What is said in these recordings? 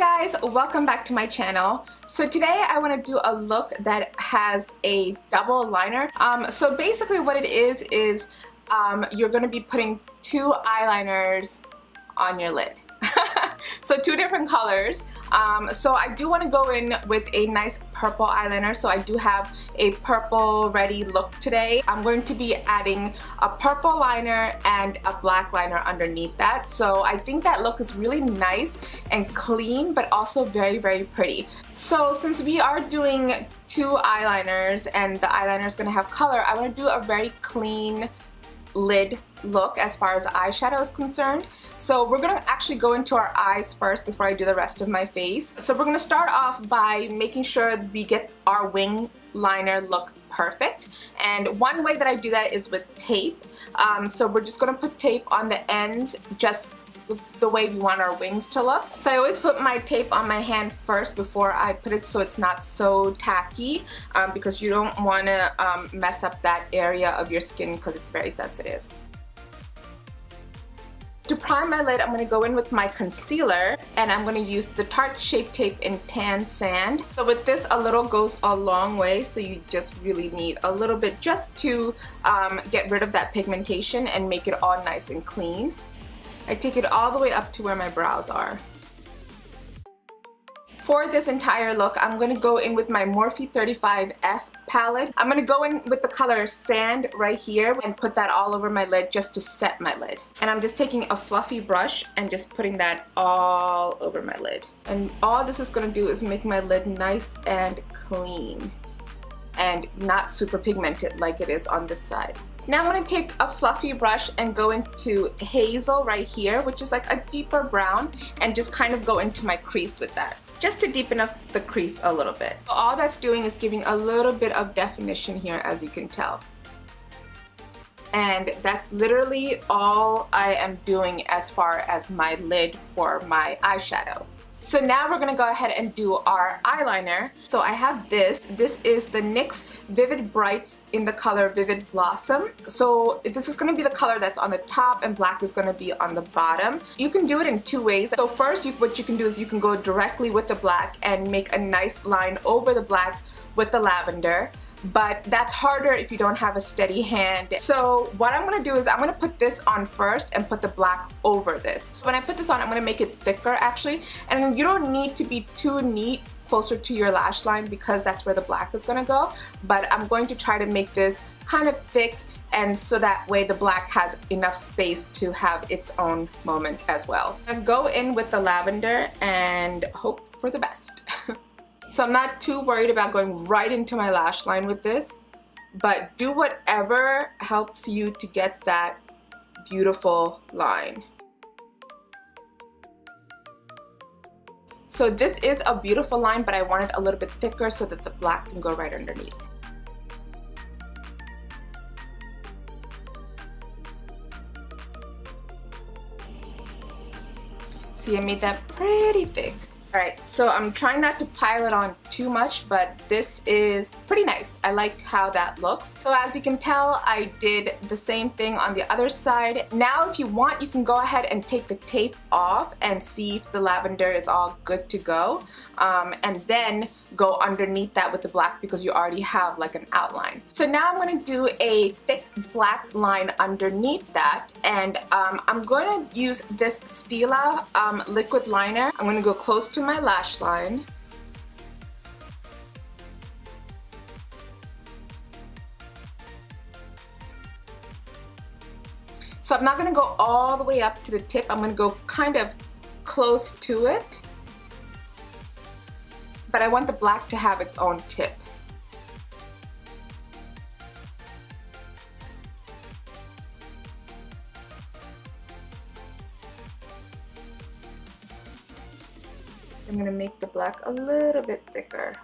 Hi guys, welcome back to my channel. So today I want to do a look that has a double liner. So basically what it is you're going to be putting two eyeliners on your lid. So two different colors. So I do want to go in with a nice purple eyeliner. So I do have a purple ready look today. I'm going to be adding a purple liner and a black liner underneath that. So I think that look is really nice and clean, but also very, very pretty. So since we are doing two eyeliners and the eyeliner is going to have color, I want to do a very clean lid look as far as eyeshadow is concerned. So we're gonna actually go into our eyes first before I do the rest of my face. So we're gonna start off by making sure we get our wing liner look perfect, and one way that I do that is with tape. So we're just gonna put tape on the ends just the way we want our wings to look. So I always put my tape on my hand first before I put it so it's not so tacky, because you don't want to mess up that area of your skin because it's very sensitive. To prime my lid, I'm going to go in with my concealer, and I'm going to use the Tarte Shape Tape in Tan Sand. So with this, a little goes a long way, so you just really need a little bit just to get rid of that pigmentation and make it all nice and clean. I take it all the way up to where my brows are. For this entire look, I'm going to go in with my Morphe 35F palette. I'm going to go in with the color Sand right here and put that all over my lid just to set my lid. And I'm just taking a fluffy brush and just putting that all over my lid. And all this is going to do is make my lid nice and clean and not super pigmented like it is on this side. Now I'm going to take a fluffy brush and go into Hazel right here, which is like a deeper brown, and just kind of go into my crease with that, just to deepen up the crease a little bit. All that's doing is giving a little bit of definition here, as you can tell. And that's literally all I am doing as far as my lid for my eyeshadow. So now we're going to go ahead and do our eyeliner. So I have this. This is the NYX Vivid Brights in the color Vivid Blossom. So this is going to be the color that's on the top, and black is going to be on the bottom. You can do it in two ways. So first, what you can do is you can go directly with the black and make a nice line over the black with the lavender. But that's harder if you don't have a steady hand. So what I'm going to do is I'm going to put this on first and put the black over this. When I put this on, I'm going to make it thicker actually, and you don't need to be too neat closer to your lash line because that's where the black is going to go. But I'm going to try to make this kind of thick, and so that way the black has enough space to have its own moment as well. And go in with the lavender and hope for the best. So I'm not too worried about going right into my lash line with this, but do whatever helps you to get that beautiful line. So this is a beautiful line, but I want it a little bit thicker so that the black can go right underneath. See, I made that pretty thick. Alright, so I'm trying not to pile it on too much, but this is pretty nice. I like how that looks. So as you can tell, I did the same thing on the other side. Now if you want, you can go ahead and take the tape off and see if the lavender is all good to go. And then go underneath that with the black because you already have like an outline. So now I'm going to do a thick black line underneath that, and I'm going to use this Stila liquid liner. I'm going to go close to my lash line. So I'm not going to go all the way up to the tip. I'm going to go kind of close to it. But I want the black to have its own tip. I'm going to make the black a little bit thicker.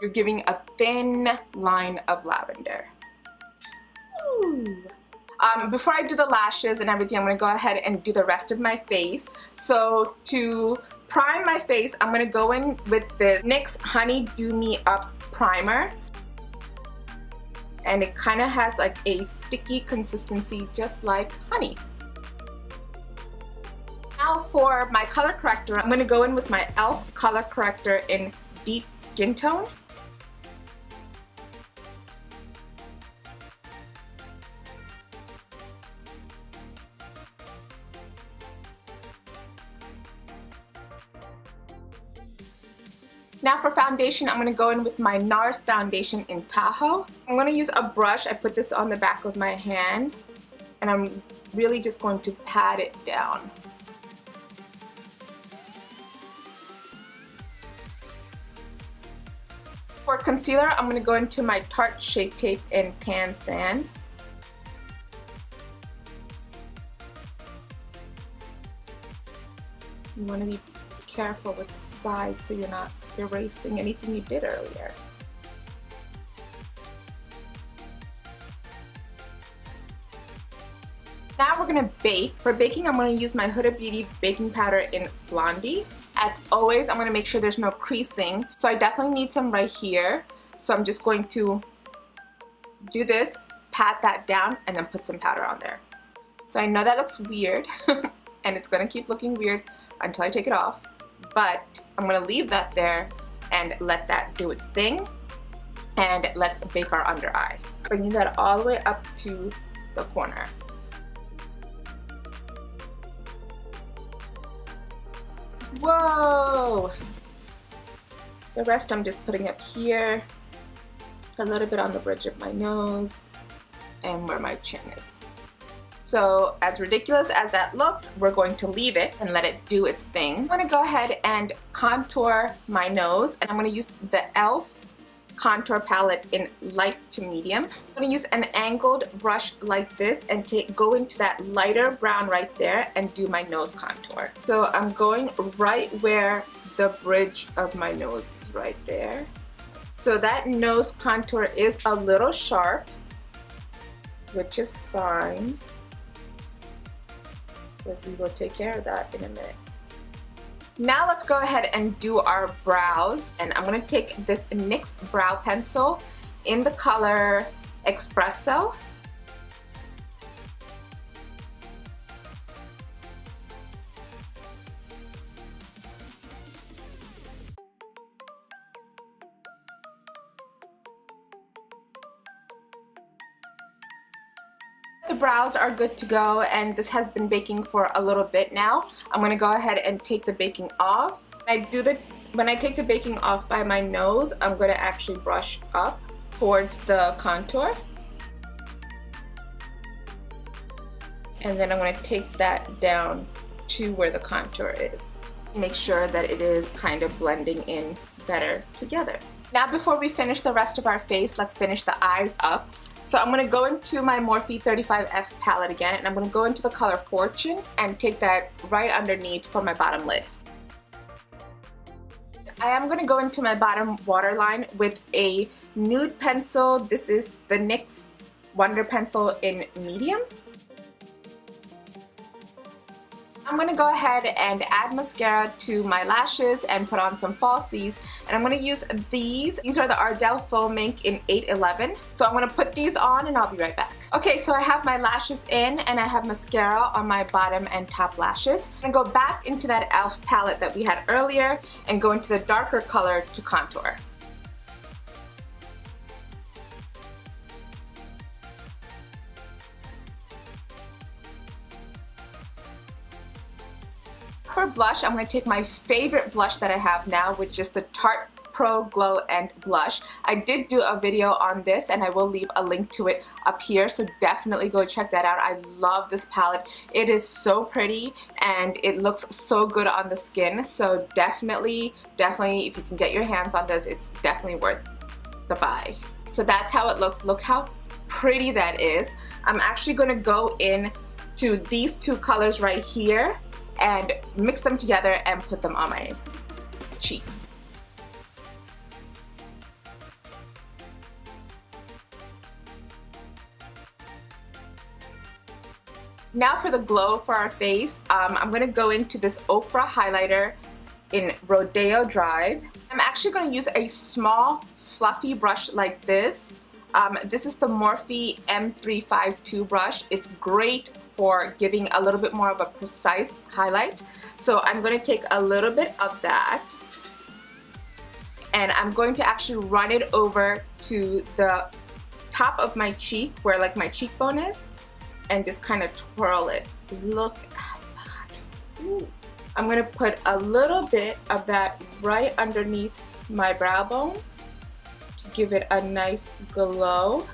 You're giving a thin line of lavender. Ooh. Before I do the lashes and everything, I'm going to go ahead and do the rest of my face. So to prime my face, I'm going to go in with this NYX Honey Do Me Up Primer. And it kind of has like a sticky consistency just like honey. Now for my color corrector, I'm going to go in with my E.L.F. color corrector in deep skin tone. Now for foundation, I'm going to go in with my NARS foundation in Tahoe. I'm going to use a brush. I put this on the back of my hand, and I'm really just going to pat it down. For concealer, I'm going to go into my Tarte Shape Tape in Tan Sand. You want to be careful with the sides so you're not erasing anything you did earlier. Now we're going to bake. For baking, I'm going to use my Huda Beauty baking powder in Blondie. As always, I'm going to make sure there's no creasing. So I definitely need some right here. So I'm just going to do this, pat that down, and then put some powder on there. So I know that looks weird, and it's going to keep looking weird until I take it off. But I'm going to leave that there and let that do its thing. And let's bake our under eye. Bringing that all the way up to the corner. Whoa! The rest I'm just putting up here, a little bit on the bridge of my nose, and where my chin is. So as ridiculous as that looks, we're going to leave it and let it do its thing. I'm going to go ahead and contour my nose, and I'm going to use the E.L.F. contour palette in light to medium. I'm going to use an angled brush like this and go into that lighter brown right there and do my nose contour. So I'm going right where the bridge of my nose is, right there. So that nose contour is a little sharp, which is fine, because we will take care of that in a minute. Now let's go ahead and do our brows, and I'm going to take this NYX brow pencil in the color Expresso. The brows are good to go, and this has been baking for a little bit now. I'm going to go ahead and take the baking off. When I take the baking off by my nose, I'm going to actually brush up towards the contour. And then I'm going to take that down to where the contour is. Make sure that it is kind of blending in better together. Now before we finish the rest of our face, let's finish the eyes up. So I'm going to go into my Morphe 35F palette again, and I'm going to go into the color Fortune and take that right underneath for my bottom lid. I am going to go into my bottom waterline with a nude pencil. This is the NYX Wonder Pencil in medium. I'm going to go ahead and add mascara to my lashes and put on some falsies, and I'm going to use these. These are the Ardell FauxMink in 811. So I'm going to put these on and I'll be right back. Okay, so I have my lashes in and I have mascara on my bottom and top lashes. I'm going to go back into that E.L.F. palette that we had earlier and go into the darker color to contour. For blush, I'm going to take my favorite blush that I have now, which is the Tarte Pro Glow and Blush. I did do a video on this and I will leave a link to it up here, so definitely go check that out. I love this palette. It is so pretty and it looks so good on the skin, so definitely if you can get your hands on this, it's definitely worth the buy. So that's how it looks. Look how pretty that is. I'm actually going to go in to these two colors right here and mix them together and put them on my cheeks. Now for the glow for our face, I'm going to go into this Ofra highlighter in Rodeo Drive. I'm actually going to use a small fluffy brush like this This is the Morphe M352 brush. It's great for giving a little bit more of a precise highlight. So I'm going to take a little bit of that and I'm going to actually run it over to the top of my cheek where like my cheekbone is and just kind of twirl it. Look at that. Ooh. I'm going to put a little bit of that right underneath my brow bone to give it a nice glow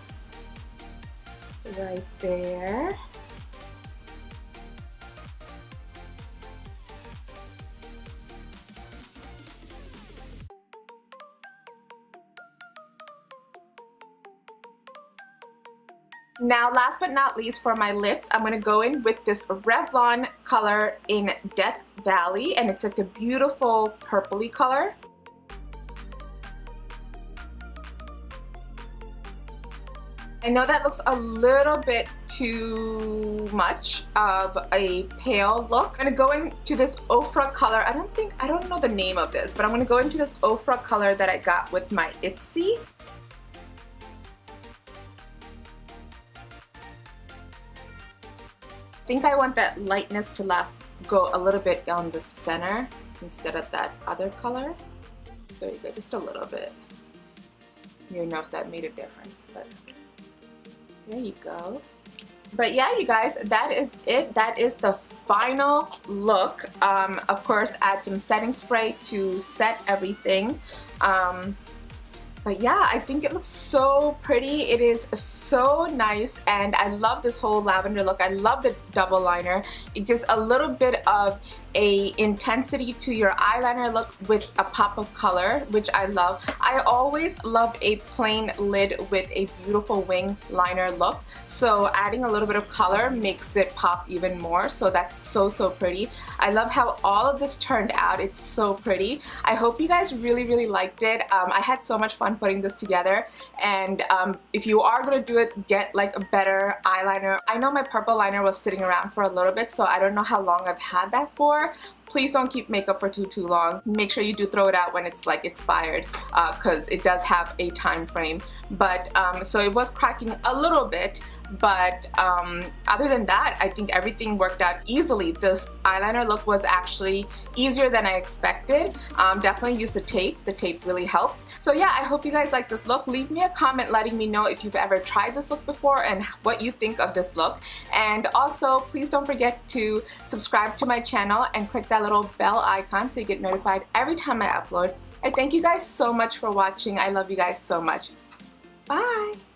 right there. Now, last but not least, for my lips, I'm going to go in with this Revlon color in Death Valley, and it's like a beautiful purpley color. I know that looks a little bit too much of a pale look. I'm going to go into this Ofra color. I don't know the name of this, but I'm going to go into this Ofra color that I got with my ipsy. I think I want that lightness to go a little bit on the center instead of that other color. There you go, just a little bit. You don't know if that made a difference, but there you go. But yeah, you guys, that is it. That is the final look. Of course, add some setting spray to set everything. But yeah, I think it looks so pretty. It is so nice, and I love this whole lavender look. I love the double liner. It gives a little bit of a intensity to your eyeliner look with a pop of color, which I love. I always loved a plain lid with a beautiful wing liner look, so adding a little bit of color makes it pop even more. So that's so pretty. I love how all of this turned out. It's so pretty. I hope you guys really liked it. I had so much fun putting this together, and if you are gonna do it, get like a better eyeliner. I know my purple liner was sitting around for a little bit, so I don't know how long I've had that for. Please don't keep makeup for too long. Make sure you do throw it out when it's like expired, because it does have a time frame. But so it was cracking a little bit, but other than that, I think everything worked out easily. This eyeliner look was actually easier than I expected. Definitely used the tape. The tape really helped. So yeah, I hope you guys like this look. Leave me a comment letting me know if you've ever tried this look before and what you think of this look. And also, please don't forget to subscribe to my channel and click that little bell icon so you get notified every time I upload. And thank you guys so much for watching. I love you guys so much. Bye!